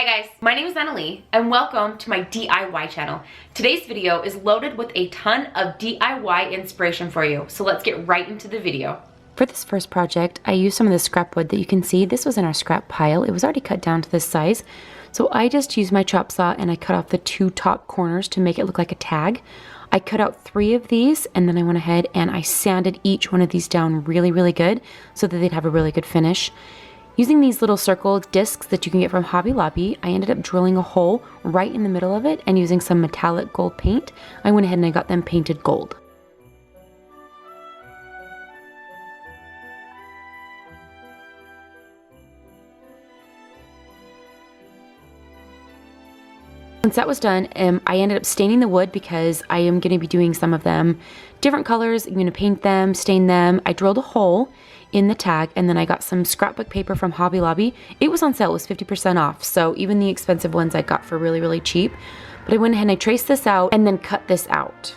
Hi guys, my name is Annalie and welcome to my DIY channel. Today's video is loaded with a ton of DIY inspiration for you, so let's get right into the video. For this first project, I used some of the scrap wood that you can see. This was in our scrap pile. It was already cut down to this size. So I just used my chop saw and I cut off the two top corners to make it look like a tag. I cut out 3 of these and then I went ahead and I sanded each one of these down really good so that they'd have a really good finish. Using these little circle discs that you can get from Hobby Lobby, I ended up drilling a hole right in the middle of it and using some metallic gold paint, I went ahead and I got them painted gold. Once that was done, I ended up staining the wood because I am going to be doing some of them different colors. I'm going to paint them, stain them. I drilled a hole in the tag and then I got some scrapbook paper from Hobby Lobby. It was on sale, it was 50% off, so even the expensive ones I got for really cheap. But I went ahead and I traced this out and then cut this out.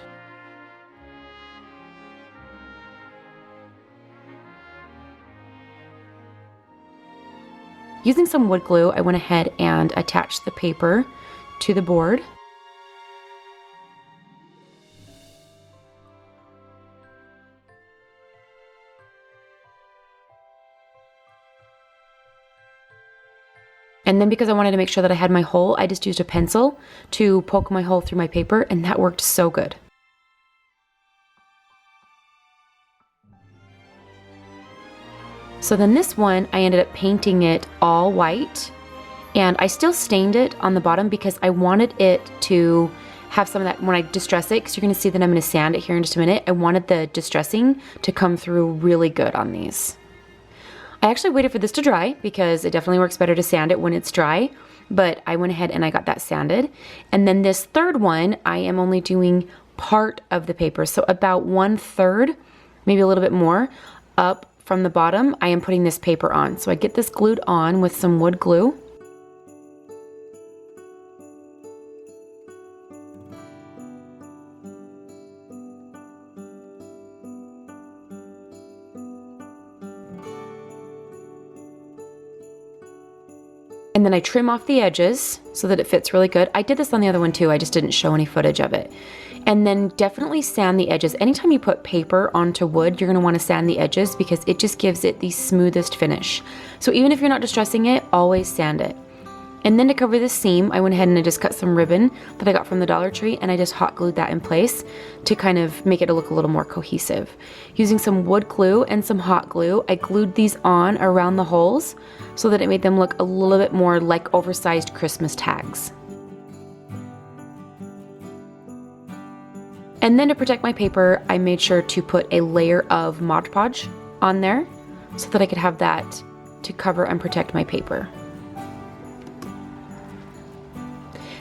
Using some wood glue, I went ahead and attached the paper to the board. And then because I wanted to make sure that I had my hole, I just used a pencil to poke my hole through my paper, and that worked so good. So then this one, I ended up painting it all white, and I still stained it on the bottom because I wanted it to have some of that when I distress it, because you're going to see that I'm going to sand it here in just a minute. I wanted the distressing to come through really good on these. I actually waited for this to dry because it definitely works better to sand it when it's dry, but I went ahead and I got that sanded. And then this third one, I am only doing part of the paper, so about 1/3, maybe a little bit more, up from the bottom, I am putting this paper on. So I get this glued on with some wood glue. And then I trim off the edges so that it fits really good. I did this on the other one too, I just didn't show any footage of it. And then definitely sand the edges. Anytime you put paper onto wood, you're gonna wanna sand the edges because it just gives it the smoothest finish. So even if you're not distressing it, always sand it. And then to cover this seam, I went ahead and I just cut some ribbon that I got from the Dollar Tree and I just hot glued that in place to kind of make it look a little more cohesive. Using some wood glue and some hot glue, I glued these on around the holes so that it made them look a little bit more like oversized Christmas tags. And then to protect my paper, I made sure to put a layer of Mod Podge on there so that I could have that to cover and protect my paper.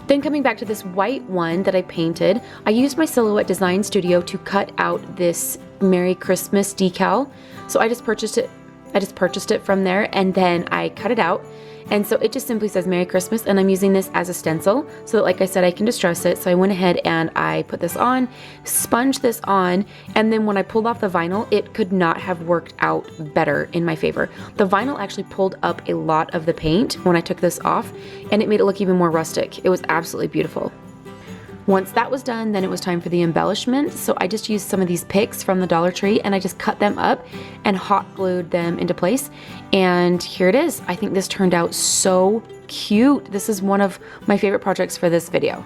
Then coming back to this white one that I painted, I used my Silhouette Design Studio to cut out this Merry Christmas decal. So I just purchased it from there and then I cut it out. And so it just simply says Merry Christmas, and I'm using this as a stencil so that, like I said, I can distress it. So I went ahead and I put this on, sponged this on, and then when I pulled off the vinyl, it could not have worked out better in my favor. The vinyl actually pulled up a lot of the paint when I took this off, and it made it look even more rustic. It was absolutely beautiful. Once that was done, then it was time for the embellishment. So I just used some of these picks from the Dollar Tree and I just cut them up and hot glued them into place. And here it is. I think this turned out so cute. This is one of my favorite projects for this video.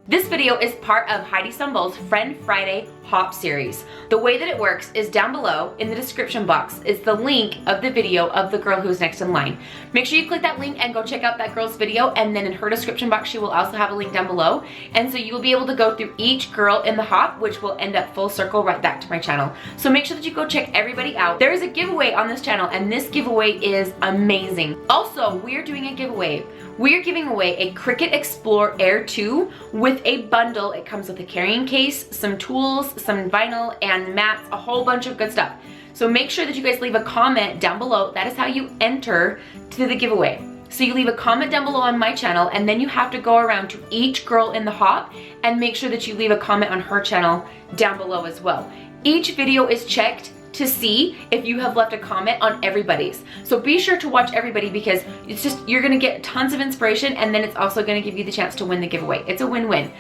This video is part of Heidi Sonboul's Friend Friday Hop series. The way that it works is down below in the description box is the link of the video of the girl who's next in line. Make sure you click that link and go check out that girl's video, and then in her description box she will also have a link down below, and so you will be able to go through each girl in the hop, which will end up full circle right back to my channel. So make sure that you go check everybody out. There is a giveaway on this channel and this giveaway is amazing. Also, we're doing a giveaway. We're giving away a Cricut Explore Air 2 with a bundle. It comes with a carrying case, some tools, some vinyl and mats, a whole bunch of good stuff. So make sure that you guys leave a comment down below. That is how you enter to the giveaway. So you leave a comment down below on my channel, and then you have to go around to each girl in the hop and make sure that you leave a comment on her channel down below as well. Each video is checked to see if you have left a comment on everybody's. So be sure to watch everybody, because it's just, you're gonna get tons of inspiration, and then it's also gonna give you the chance to win the giveaway. It's a win-win.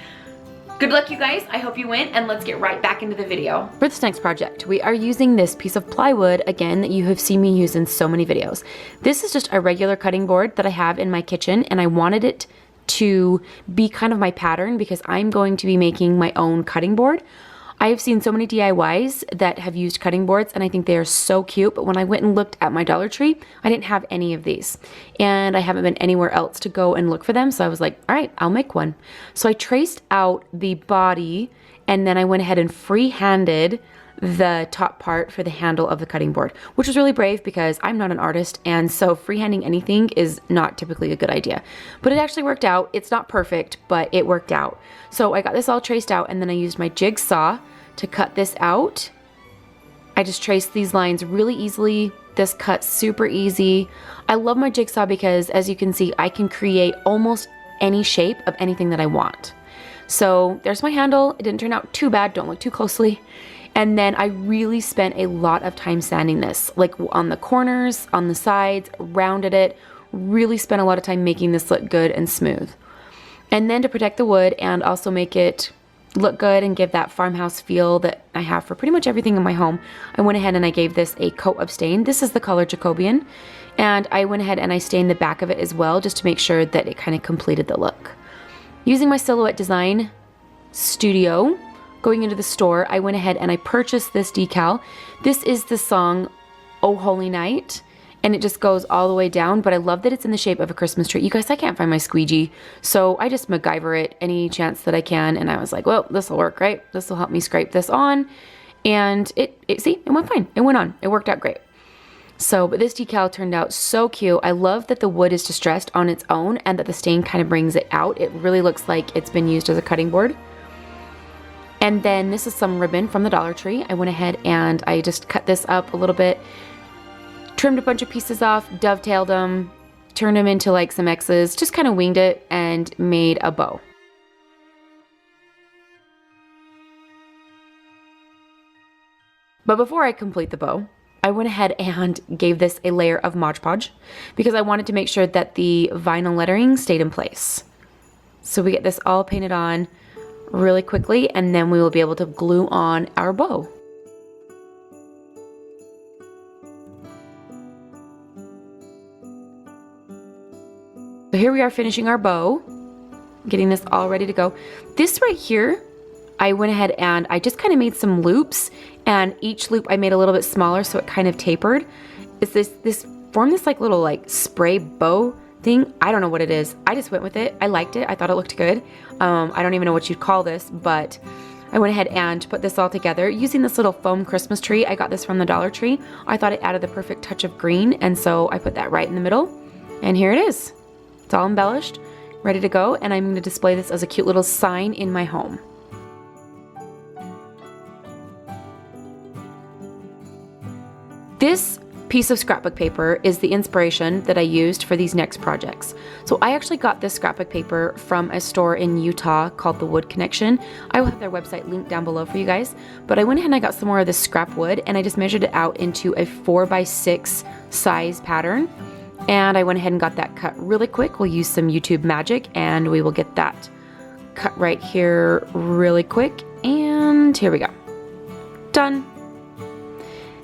Good luck, you guys. I hope you win, and let's get right back into the video. For this next project, we are using this piece of plywood, again, that you have seen me use in so many videos. This is just a regular cutting board that I have in my kitchen, and I wanted it to be kind of my pattern because I'm going to be making my own cutting board. I have seen so many DIYs that have used cutting boards, and I think they are so cute, but when I went and looked at my Dollar Tree, I didn't have any of these, and I haven't been anywhere else to go and look for them, so I was like, all right, I'll make one. So I traced out the body, and then I went ahead and free-handed the top part for the handle of the cutting board, which was really brave because I'm not an artist, and so freehanding anything is not typically a good idea. But it actually worked out. It's not perfect, but it worked out. So I got this all traced out, and then I used my jigsaw to cut this out. I just traced these lines really easily. This cut's super easy. I love my jigsaw because, as you can see, I can create almost any shape of anything that I want. So there's my handle. It didn't turn out too bad. Don't look too closely. And then I really spent a lot of time sanding this, like on the corners, on the sides, rounded it, really spent a lot of time making this look good and smooth. And then to protect the wood and also make it look good and give that farmhouse feel that I have for pretty much everything in my home, I went ahead and I gave this a coat of stain. This is the color Jacobian, and I went ahead and I stained the back of it as well, just to make sure that it kind of completed the look. Using my Silhouette Design Studio, going into the store, I went ahead and I purchased this decal. This is the song "Oh Holy Night," and it just goes all the way down, but I love that it's in the shape of a Christmas tree. You guys, I can't find my squeegee, so I just MacGyver it any chance that I can, and I was like, well, this will work, right? This will help me scrape this on, and see, it went fine. It went on. It worked out great. So, but this decal turned out so cute. I love that the wood is distressed on its own and that the stain kind of brings it out. It really looks like it's been used as a cutting board. And then this is some ribbon from the Dollar Tree. I went ahead and I just cut this up a little bit, trimmed a bunch of pieces off, dovetailed them, turned them into like some X's, just kind of winged it and made a bow. But before I complete the bow, I went ahead and gave this a layer of Mod Podge because I wanted to make sure that the vinyl lettering stayed in place. So we get this all painted on really quickly, and then we will be able to glue on our bow. So here we are finishing our bow, getting this all ready to go. This right here, I went ahead and I just kind of made some loops, and each loop I made a little bit smaller so it kind of tapered. It's this formed this like little like spray bow thing. I don't know what it is. I just went with it. I liked it. I thought it looked good. I don't even know what you'd call this, but I went ahead and put this all together using this little foam Christmas tree. I got this from the Dollar Tree. I thought it added the perfect touch of green, and so I put that right in the middle, and here it is. It's all embellished, ready to go, and I'm going to display this as a cute little sign in my home. This piece of scrapbook paper is the inspiration that I used for these next projects. So I actually got this scrapbook paper from a store in Utah called The Wood Connection. I will have their website linked down below for you guys, but I went ahead and I got some more of this scrap wood, and I just measured it out into a 4x6 size pattern. And I went ahead and got that cut really quick. We'll use some YouTube magic and we will get that cut right here really quick. And here we go. Done.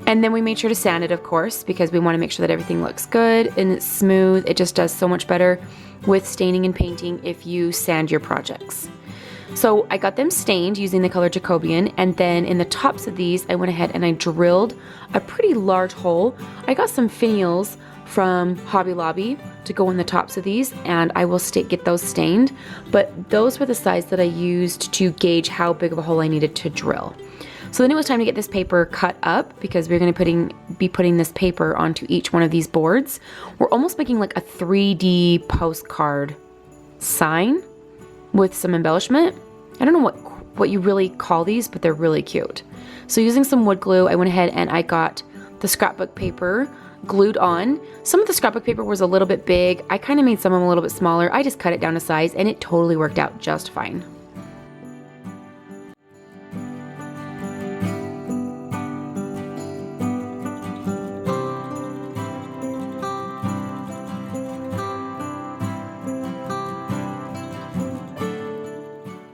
And then we made sure to sand it, of course, because we want to make sure that everything looks good and it's smooth. It just does so much better with staining and painting if you sand your projects. So I got them stained using the color Jacobian, and then in the tops of these, I went ahead and I drilled a pretty large hole. I got some finials from Hobby Lobby to go in the tops of these, and I will get those stained, but those were the size that I used to gauge how big of a hole I needed to drill. So then it was time to get this paper cut up because we're going to be putting this paper onto each one of these boards. We're almost making like a 3D postcard sign with some embellishment. I don't know what you really call these, but they're really cute. So using some wood glue, I went ahead and I got the scrapbook paper glued on. Some of the scrapbook paper was a little bit big. I kind of made some of them a little bit smaller. I just cut it down to size and it totally worked out just fine.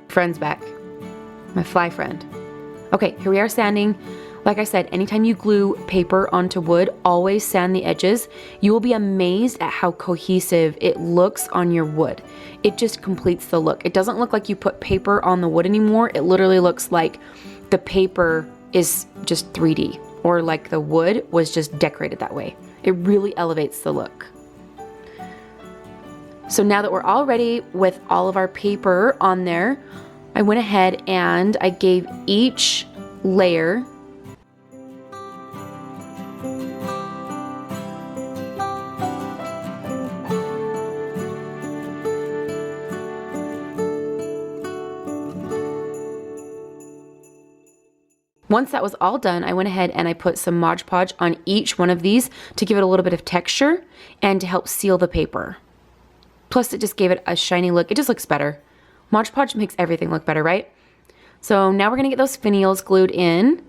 Friend's back. My fly friend. Okay, here we are sanding. Like I said, anytime you glue paper onto wood, always sand the edges. You will be amazed at how cohesive it looks on your wood. It just completes the look. It doesn't look like you put paper on the wood anymore. It literally looks like the paper is just 3D, or like the wood was just decorated that way. It really elevates the look. So now that we're all ready with all of our paper on there, I went ahead and I gave each layer Once that was all done, I went ahead and I put some Mod Podge on each one of these to give it a little bit of texture and to help seal the paper. Plus it just gave it a shiny look. It just looks better. Mod Podge makes everything look better, right? So now we're gonna get those finials glued in.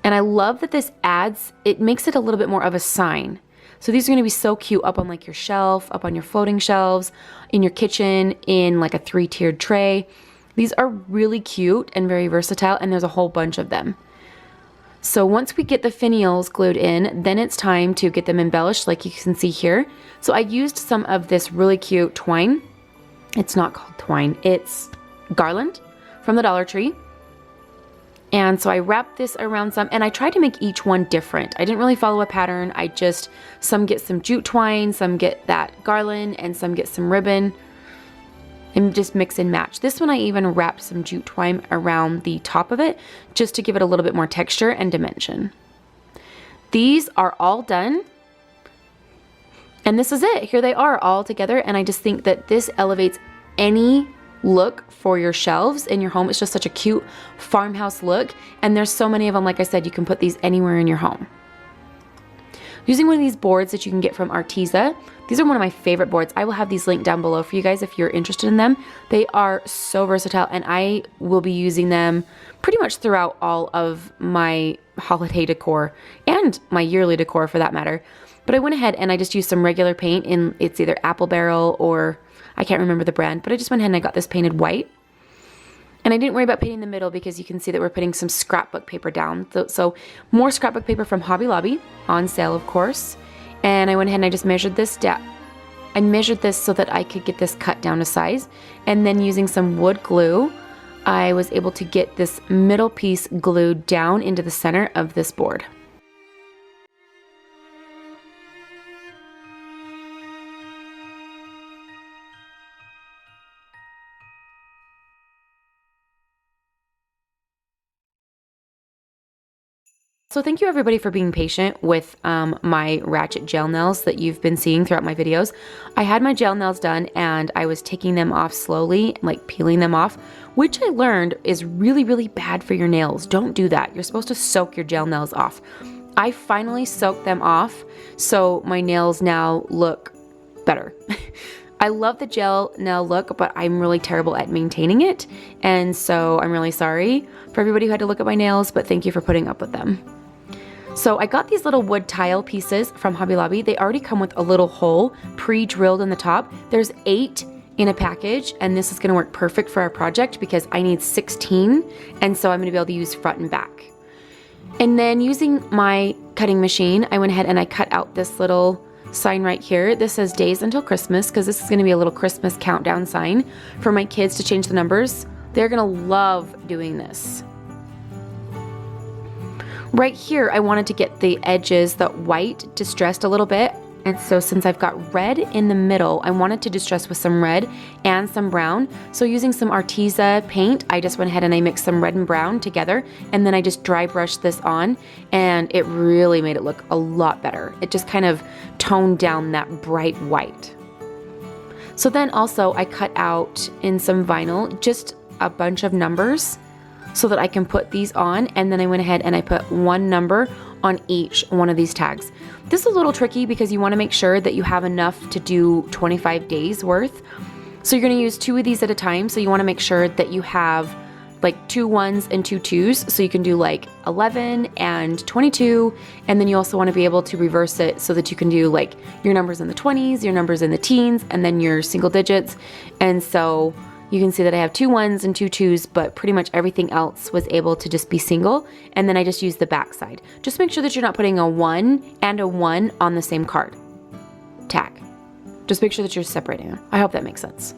And I love that this adds, it makes it a little bit more of a sign. So these are gonna be so cute up on like your shelf, up on your floating shelves, in your kitchen, in like a 3-tiered tray. These are really cute and very versatile, and there's a whole bunch of them. So once we get the finials glued in, then it's time to get them embellished like you can see here. So I used some of this really cute twine. It's not called twine, it's garland from the Dollar Tree. And so I wrapped this around some, and I tried to make each one different. I didn't really follow a pattern. Some get some jute twine, some get that garland, and some get some ribbon. And just mix and match. This one I even wrapped some jute twine around the top of it just to give it a little bit more texture and dimension. These are all done. And this is it. Here they are all together. And I just think that this elevates any look for your shelves in your home. It's just such a cute farmhouse look. And there's so many of them. Like I said, you can put these anywhere in your home. Using one of these boards that you can get from Arteza. These are one of my favorite boards. I will have these linked down below for you guys if you're interested in them. They are so versatile, and I will be using them pretty much throughout all of my holiday decor and my yearly decor for that matter. But I went ahead and I just used some regular paint in, it's either Apple Barrel or I can't remember the brand, but I just went ahead and I got this painted white. And I didn't worry about painting the middle because you can see that we're putting some scrapbook paper down. So more scrapbook paper from Hobby Lobby, on sale of course. And I went ahead and I just measured this down. I measured this so that I could get this cut down to size. And then using some wood glue, I was able to get this middle piece glued down into the center of this board. So thank you everybody for being patient with my ratchet gel nails that you've been seeing throughout my videos. I had my gel nails done and I was taking them off slowly, like peeling them off, which I learned is really, really bad for your nails. Don't do that. You're supposed to soak your gel nails off. I finally soaked them off, so my nails now look better. I love the gel nail look, but I'm really terrible at maintaining it. And so I'm really sorry for everybody who had to look at my nails, but thank you for putting up with them. So I got these little wood tile pieces from Hobby Lobby. They already come with a little hole pre-drilled in the top. There's 8 in a package, and this is gonna work perfect for our project because I need 16, and so I'm gonna be able to use front and back. And then using my cutting machine, I went ahead and I cut out this little sign right here. This says days until Christmas because this is gonna be a little Christmas countdown sign for my kids to change the numbers. They're gonna love doing this. Right here, I wanted to get the edges, the white, distressed a little bit. And so since I've got red in the middle, I wanted to distress with some red and some brown. So using some Arteza paint, I just went ahead and I mixed some red and brown together. And then I just dry brushed this on and it really made it look a lot better. It just kind of toned down that bright white. So then also I cut out in some vinyl, just a bunch of numbers so that I can put these on, and then I went ahead and I put one number on each one of these tags. This is a little tricky because you want to make sure that you have enough to do 25 days worth. So you're going to use 2 of these at a time. So you want to make sure that you have like 2 1s and 2 2s. So you can do like 11 and 22. And then you also want to be able to reverse it so that you can do like your numbers in the 20s, your numbers in the teens, and then your single digits. And so you can see that I have 2 1s and 2 2s, but pretty much everything else was able to just be single. And then I just used the back side. Just make sure that you're not putting a 1 and a 1 on the same card tag. Just make sure that you're separating them. I hope that makes sense.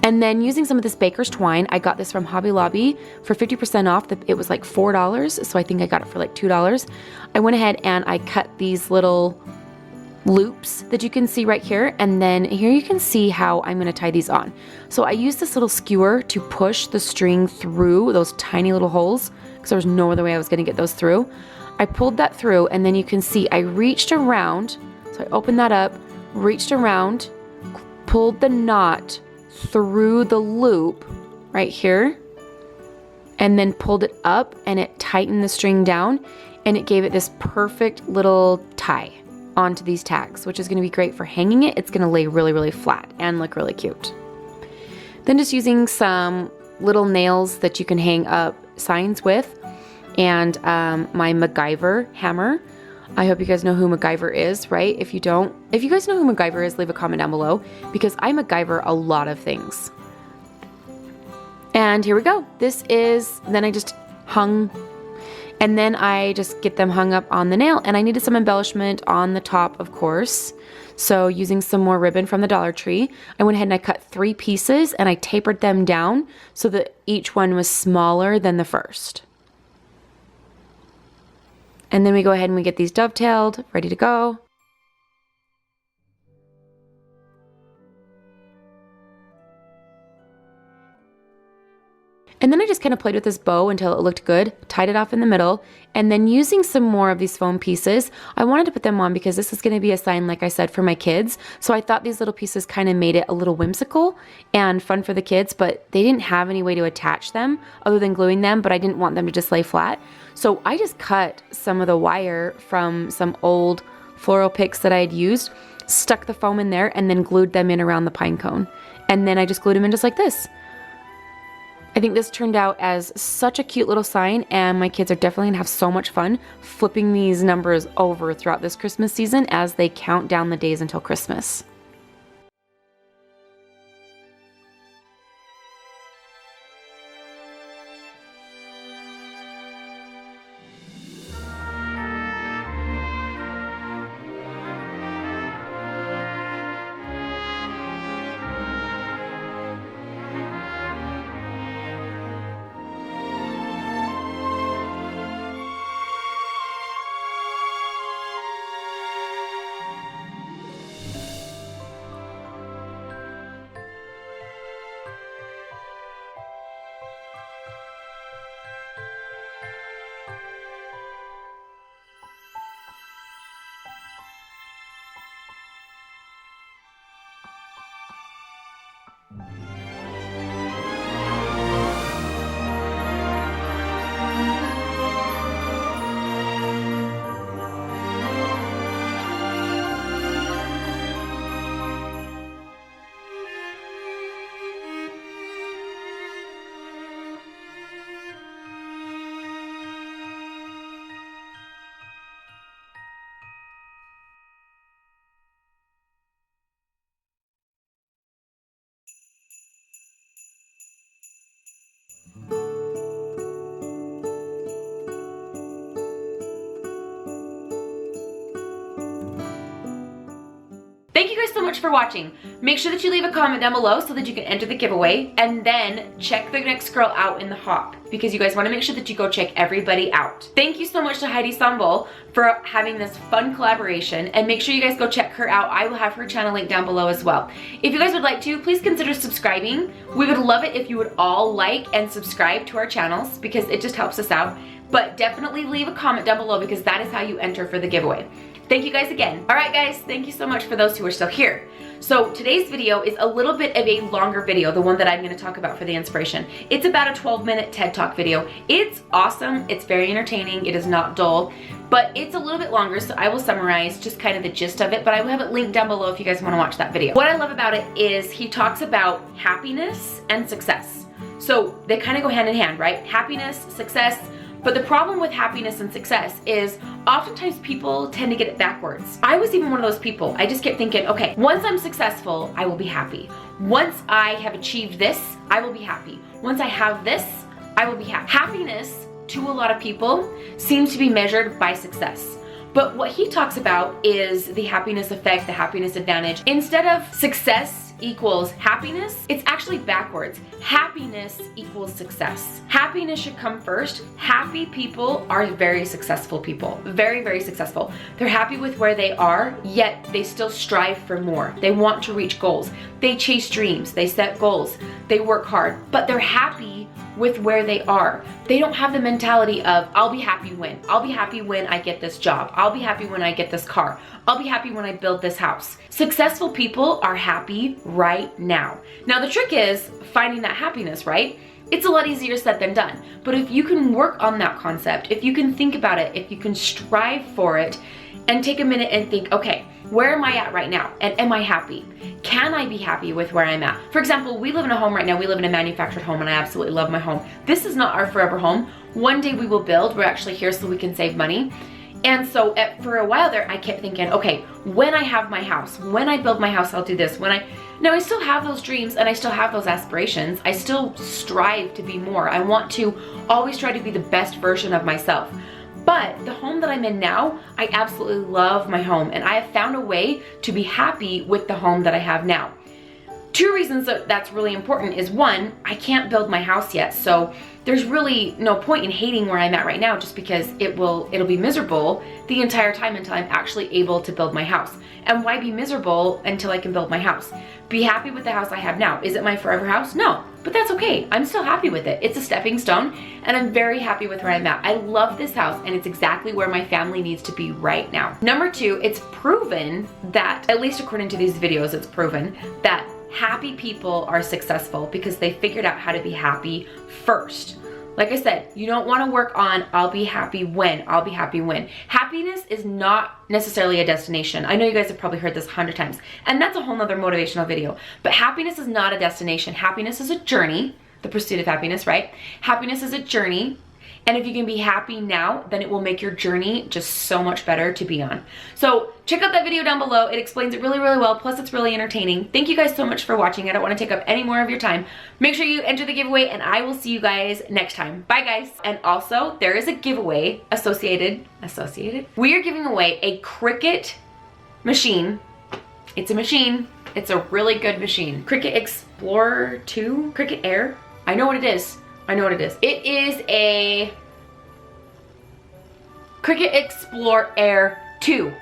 And then using some of this baker's twine, I got this from Hobby Lobby for 50% off. It was like $4, so I think I got it for like $2. I went ahead and I cut these little loops that you can see right here, and then here you can see how I'm going to tie these on. So I used this little skewer to push the string through those tiny little holes because there was no other way I was going to get those through. I pulled that through, and then you can see I reached around, so I opened that up, reached around, pulled the knot through the loop right here, and then pulled it up, and it tightened the string down, and it gave it this perfect little tie onto these tags, which is going to be great for hanging it. It's going to lay really, really flat and look really cute. Then just using some little nails that you can hang up signs with, and my MacGyver hammer. I hope you guys know who MacGyver is, right? If you don't, if you guys know who MacGyver is, leave a comment down below because I MacGyver a lot of things. And here we go. This is, then I just hung, and then I just get them hung up on the nail, and I needed some embellishment on the top, of course. So using some more ribbon from the Dollar Tree, I went ahead and I cut 3 pieces and I tapered them down so that each one was smaller than the first. And then we go ahead and we get these dovetailed, ready to go. And then I just kind of played with this bow until it looked good, tied it off in the middle, and then using some more of these foam pieces, I wanted to put them on because this is going to be a sign, like I said, for my kids. So I thought these little pieces kind of made it a little whimsical and fun for the kids, but they didn't have any way to attach them other than gluing them, but I didn't want them to just lay flat. So I just cut some of the wire from some old floral picks that I had used, stuck the foam in there, and then glued them in around the pine cone. And then I just glued them in just like this. I think this turned out as such a cute little sign, and my kids are definitely gonna have so much fun flipping these numbers over throughout this Christmas season as they count down the days until Christmas. Thank you guys so much for watching. Make sure that you leave a comment down below so that you can enter the giveaway, and then check the next girl out in the hop because you guys want to make sure that you go check everybody out. Thank you so much to Heidi Sonboul for having this fun collaboration, and make sure you guys go check her out. I will have her channel linked down below as well. If you guys would like to, please consider subscribing. We would love it if you would all like and subscribe to our channels because it just helps us out. But definitely leave a comment down below because that is how you enter for the giveaway. Thank you guys again. All right guys, thank you so much for those who are still here. So today's video is a little bit of a longer video, the one that I'm gonna talk about for the inspiration. It's about a 12-minute TED Talk video. It's awesome, it's very entertaining, it is not dull. but it's a little bit longer, so I will summarize just kind of the gist of it, but I will have it linked down below if you guys want to watch that video. What I love about it is he talks about happiness and success. So they kind of go hand in hand, right? Happiness, success. But the problem with happiness and success is oftentimes people tend to get it backwards. I was even one of those people. I just kept thinking, okay, once I'm successful, I will be happy. Once I have achieved this, I will be happy. Once I have this, I will be happy. Happiness, to a lot of people, seems to be measured by success. But what he talks about is the happiness effect, the happiness advantage. Instead of success equals happiness, it's actually backwards. Happiness equals success. Happiness should come first. Happy people are very successful people. Very, very successful. They're happy with where they are, yet they still strive for more. They want to reach goals. They chase dreams. They set goals. They work hard, but they're happy with where they are. They don't have the mentality of, I'll be happy when. I'll be happy when I get this job. I'll be happy when I get this car. I'll be happy when I build this house. Successful people are happy right now. Now the trick is finding that happiness, right? It's a lot easier said than done. But if you can work on that concept, if you can think about it, if you can strive for it, and take a minute and think, okay, where am I at right now? And am I happy? Can I be happy with where I'm at? For example, we live in a home right now. We live in a manufactured home and I absolutely love my home. This is not our forever home. One day we will build. We're actually here so we can save money. And so for a while there, I kept thinking, okay, when I have my house, when I build my house, I'll do this. Now I still have those dreams and I still have those aspirations. I still strive to be more. I want to always try to be the best version of myself. But the home that I'm in now, I absolutely love my home and I have found a way to be happy with the home that I have now. Two reasons that that's really important is one, I can't build my house yet, so there's really no point in hating where I'm at right now just because it'll be miserable the entire time until I'm actually able to build my house. And why be miserable until I can build my house? Be happy with the house I have now. Is it my forever house? No, but that's okay. I'm still happy with it. It's a stepping stone and I'm very happy with where I'm at. I love this house and it's exactly where my family needs to be right now. Number two, it's proven that, at least according to these videos, it's proven that happy people are successful because they figured out how to be happy first. Like I said, you don't want to work on I'll be happy when. Happiness is not necessarily a destination. I know you guys have probably heard this 100 times, and that's a whole nother motivational video. But happiness is not a destination. Happiness is a journey, the pursuit of happiness, right? Happiness is a journey. And if you can be happy now, then it will make your journey just so much better to be on. So check out that video down below. It explains it really, really well. Plus it's really entertaining. Thank you guys so much for watching. I don't want to take up any more of your time. Make sure you enter the giveaway and I will see you guys next time. Bye guys. And also there is a giveaway associated. We are giving away a Cricut machine. It's a machine. It's a really good machine. Cricut Explorer 2, Cricut Air. I know what it is. It is a Cricut Explorer Air 2.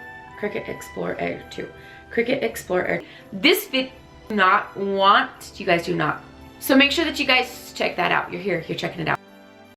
Cricut Explorer Air 2. Cricut Explorer Air. This video you guys do not. So make sure that you guys check that out. You're here, you're checking it out.